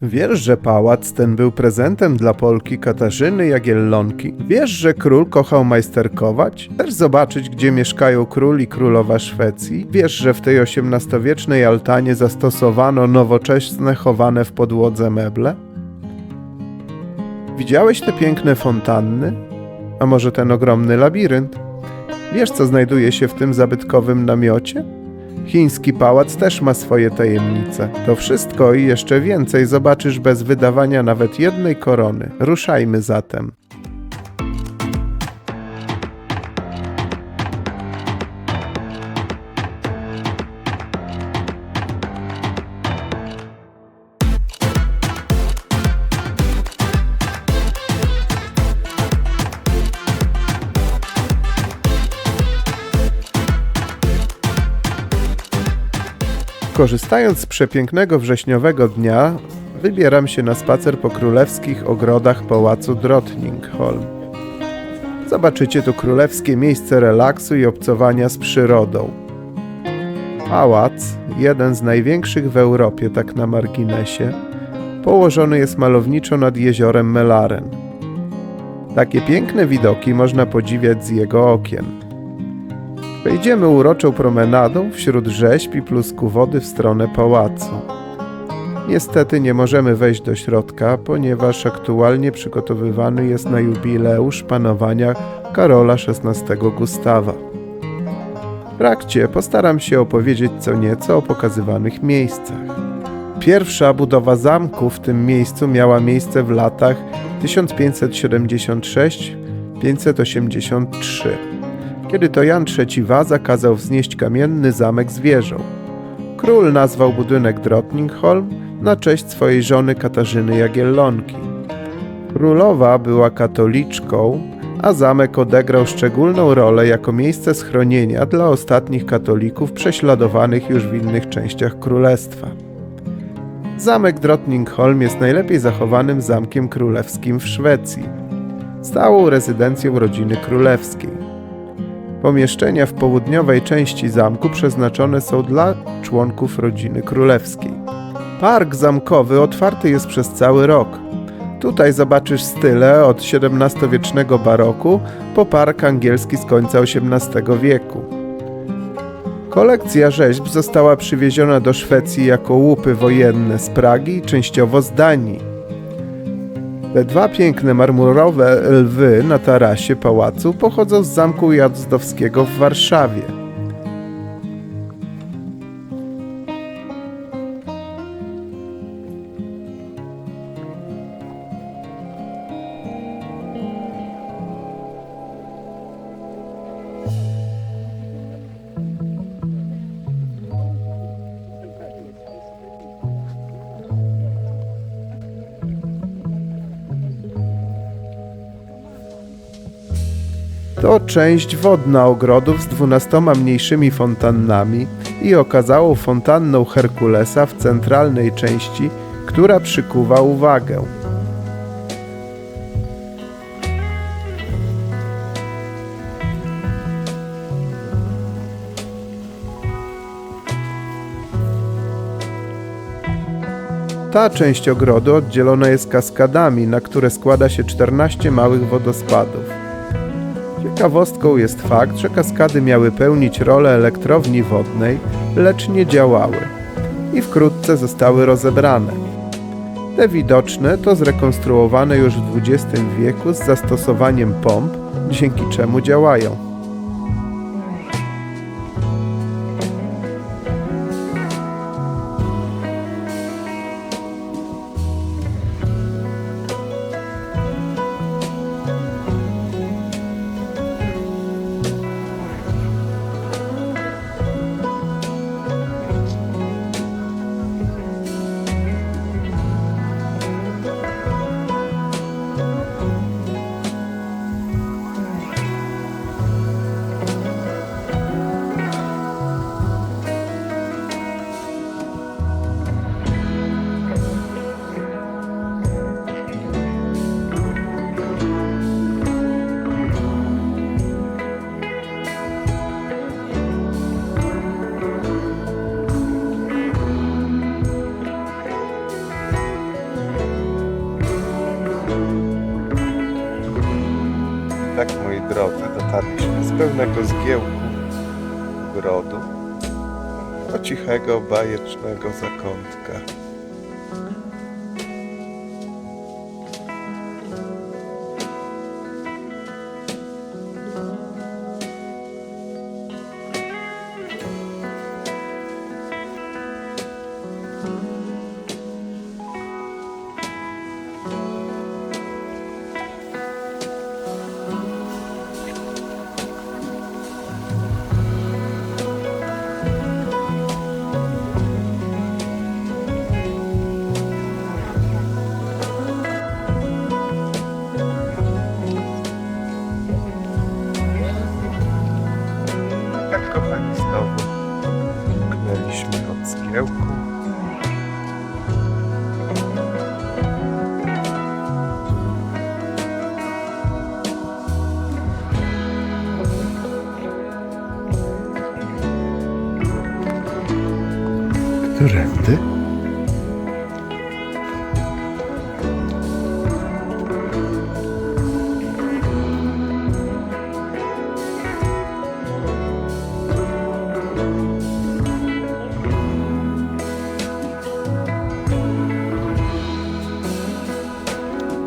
Wiesz, że pałac ten był prezentem dla Polki Katarzyny Jagiellonki? Wiesz, że król kochał majsterkować? Chcesz zobaczyć, gdzie mieszkają król i królowa Szwecji? Wiesz, że w tej XVIII-wiecznej altanie zastosowano nowoczesne, chowane w podłodze meble? Widziałeś te piękne fontanny? A może ten ogromny labirynt? Wiesz, co znajduje się w tym zabytkowym namiocie? Chiński pałac też ma swoje tajemnice. To wszystko i jeszcze więcej zobaczysz bez wydawania nawet jednej korony. Ruszajmy zatem. Korzystając z przepięknego wrześniowego dnia, wybieram się na spacer po królewskich ogrodach pałacu Drottningholm. Zobaczycie tu królewskie miejsce relaksu i obcowania z przyrodą. Pałac, jeden z największych w Europie, tak na marginesie, położony jest malowniczo nad jeziorem Mälaren. Takie piękne widoki można podziwiać z jego okien. Wejdziemy uroczą promenadą wśród rzeźb i plusku wody w stronę pałacu. Niestety nie możemy wejść do środka, ponieważ aktualnie przygotowywany jest na jubileusz panowania Karola XVI Gustawa. W trakcie postaram się opowiedzieć co nieco o pokazywanych miejscach. Pierwsza budowa zamku w tym miejscu miała miejsce w latach 1576-583. Kiedy to Jan III Waza kazał wznieść kamienny zamek z wieżą. Król nazwał budynek Drottningholm na cześć swojej żony Katarzyny Jagiellonki. Królowa była katoliczką, a zamek odegrał szczególną rolę jako miejsce schronienia dla ostatnich katolików prześladowanych już w innych częściach królestwa. Zamek Drottningholm jest najlepiej zachowanym zamkiem królewskim w Szwecji, stałą rezydencją rodziny królewskiej. Pomieszczenia w południowej części zamku przeznaczone są dla członków rodziny królewskiej. Park zamkowy otwarty jest przez cały rok. Tutaj zobaczysz style od XVII-wiecznego baroku po park angielski z końca XVIII wieku. Kolekcja rzeźb została przywieziona do Szwecji jako łupy wojenne z Pragi i częściowo z Danii. Te dwa piękne marmurowe lwy na tarasie pałacu pochodzą z Zamku Ujazdowskiego w Warszawie. To część wodna ogrodów z 12 mniejszymi fontannami i okazałą fontanną Herkulesa w centralnej części, która przykuwa uwagę. Ta część ogrodu oddzielona jest kaskadami, na które składa się 14 małych wodospadów. Ciekawostką jest fakt, że kaskady miały pełnić rolę elektrowni wodnej, lecz nie działały i wkrótce zostały rozebrane. Te widoczne to zrekonstruowane już w XX wieku z zastosowaniem pomp, dzięki czemu działają. tak, moi drodzy, dotarliśmy z pełnego zgiełku ogrodu do cichego, bajecznego zakątka. Tak, kochani, znowu mknęliśmy od zgiełku. Którędy?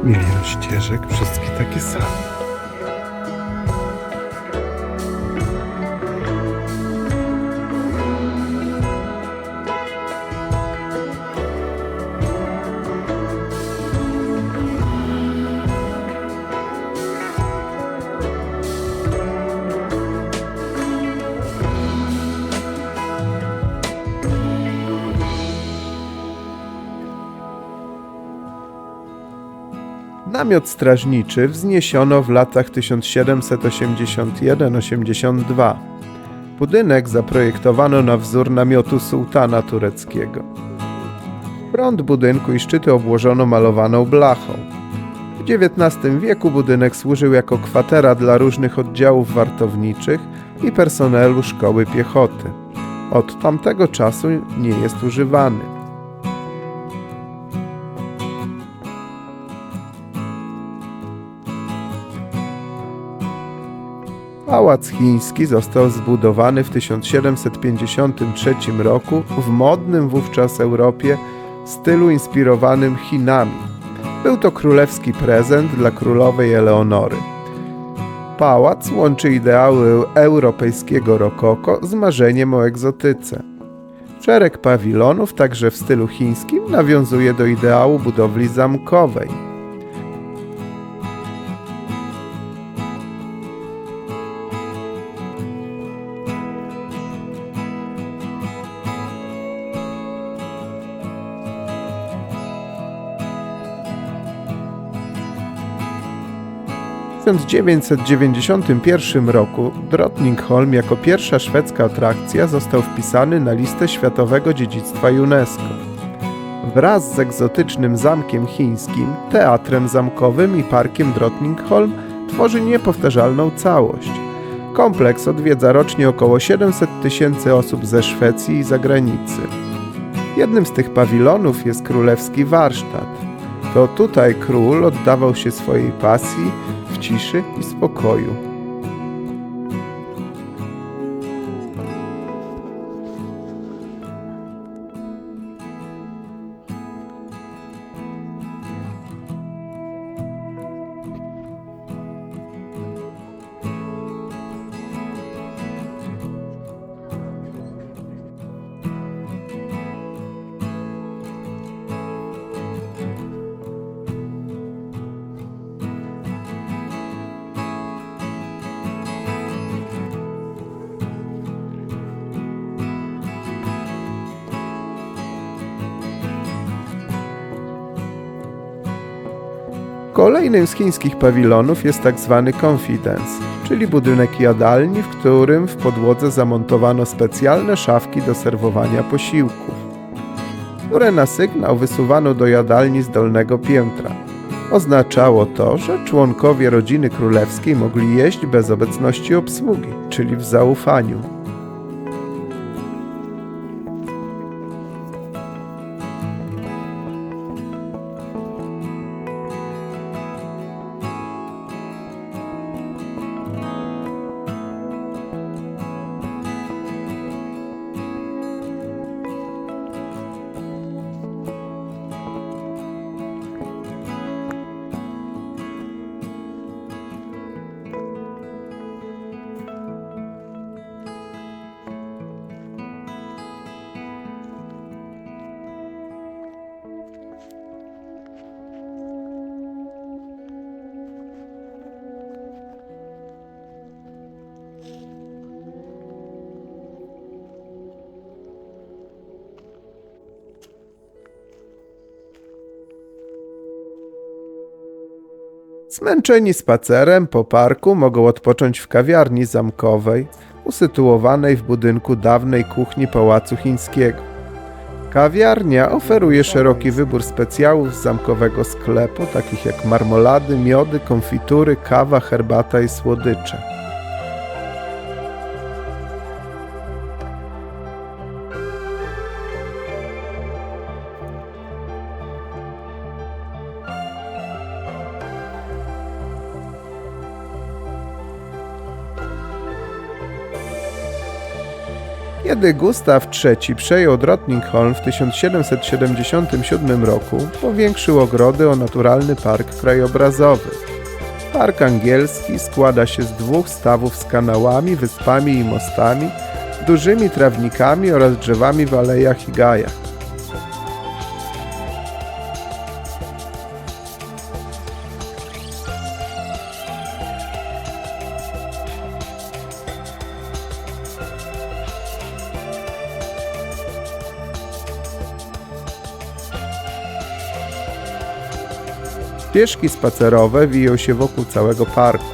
Milion ścieżek, wszystkie takie same. Namiot strażniczy wzniesiono w latach 1781-82. Budynek zaprojektowano na wzór namiotu sułtana tureckiego. Front budynku i szczyty obłożono malowaną blachą. W XIX wieku budynek służył jako kwatera dla różnych oddziałów wartowniczych i personelu szkoły piechoty. Od tamtego czasu nie jest używany. Pałac chiński został zbudowany w 1753 roku w modnym wówczas Europie stylu inspirowanym Chinami. Był to królewski prezent dla królowej Eleonory. Pałac łączy ideały europejskiego rokoko z marzeniem o egzotyce. Szereg pawilonów, także w stylu chińskim, nawiązuje do ideału budowli zamkowej. W 1991 roku Drottningholm jako pierwsza szwedzka atrakcja został wpisany na listę Światowego Dziedzictwa UNESCO. Wraz z egzotycznym zamkiem chińskim, teatrem zamkowym i parkiem Drottningholm tworzy niepowtarzalną całość. Kompleks odwiedza rocznie około 700 000 osób ze Szwecji i zagranicy. Jednym z tych pawilonów jest królewski warsztat. To tutaj król oddawał się swojej pasji w ciszy i spokoju. Kolejnym z chińskich pawilonów jest tak zwany Confidence, czyli budynek jadalni, w którym w podłodze zamontowano specjalne szafki do serwowania posiłków, które na sygnał wysuwano do jadalni z dolnego piętra. Oznaczało to, że członkowie rodziny królewskiej mogli jeść bez obecności obsługi, czyli w zaufaniu. Zmęczeni spacerem po parku mogą odpocząć w kawiarni zamkowej, usytuowanej w budynku dawnej kuchni Pałacu Chińskiego. Kawiarnia oferuje szeroki wybór specjałów z zamkowego sklepu, takich jak marmolady, miody, konfitury, kawa, herbata i słodycze. Kiedy Gustaw III przejął Drottningholm w 1777 roku, powiększył ogrody o naturalny park krajobrazowy. Park angielski składa się z 2 stawów z kanałami, wyspami i mostami, dużymi trawnikami oraz drzewami w alejach i gajach. Ścieżki spacerowe wiją się wokół całego parku.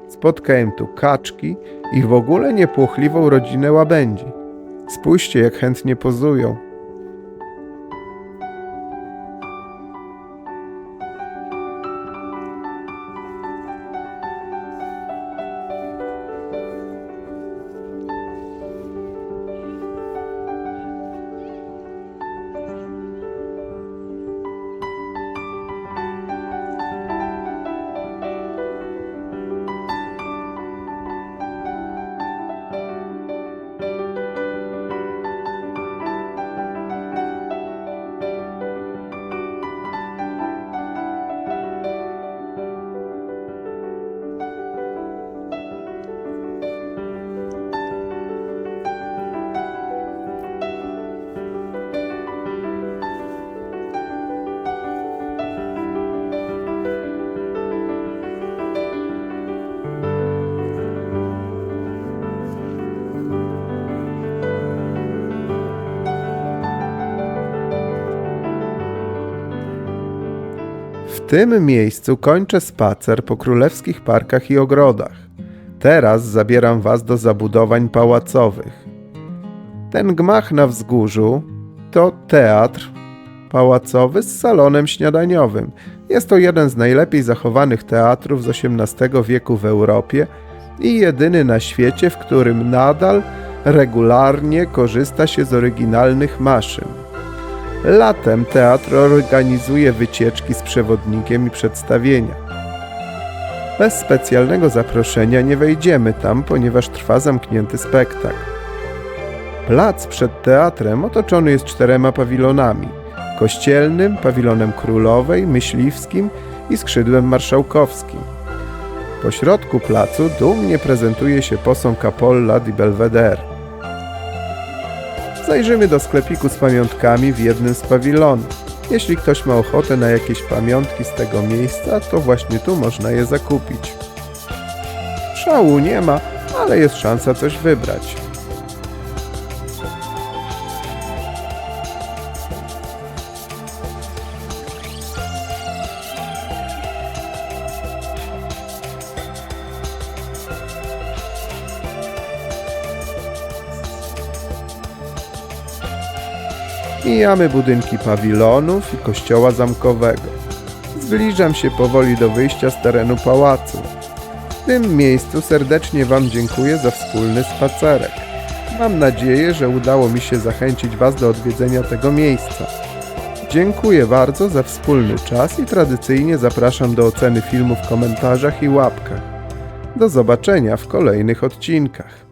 Spotkałem tu kaczki i w ogóle niepłochliwą rodzinę łabędzi. Spójrzcie, jak chętnie pozują. W tym miejscu kończę spacer po królewskich parkach i ogrodach. Teraz zabieram Was do zabudowań pałacowych. Ten gmach na wzgórzu to teatr pałacowy z salonem śniadaniowym. Jest to jeden z najlepiej zachowanych teatrów z XVIII wieku w Europie i jedyny na świecie, w którym nadal regularnie korzysta się z oryginalnych maszyn. Latem teatr organizuje wycieczki z przewodnikiem i przedstawienia. Bez specjalnego zaproszenia nie wejdziemy tam, ponieważ trwa zamknięty spektakl. Plac przed teatrem otoczony jest 4 pawilonami: kościelnym, pawilonem królowej, myśliwskim i skrzydłem marszałkowskim. Po środku placu dumnie prezentuje się posąg Apollo di Belvedere. Zajrzymy do sklepiku z pamiątkami w jednym z pawilonów. Jeśli ktoś ma ochotę na jakieś pamiątki z tego miejsca, to właśnie tu można je zakupić. Szału nie ma, ale jest szansa coś wybrać. Mijamy budynki pawilonów i kościoła zamkowego. Zbliżam się powoli do wyjścia z terenu pałacu. W tym miejscu serdecznie Wam dziękuję za wspólny spacerek. Mam nadzieję, że udało mi się zachęcić Was do odwiedzenia tego miejsca. Dziękuję bardzo za wspólny czas i tradycyjnie zapraszam do oceny filmu w komentarzach i łapkach. Do zobaczenia w kolejnych odcinkach.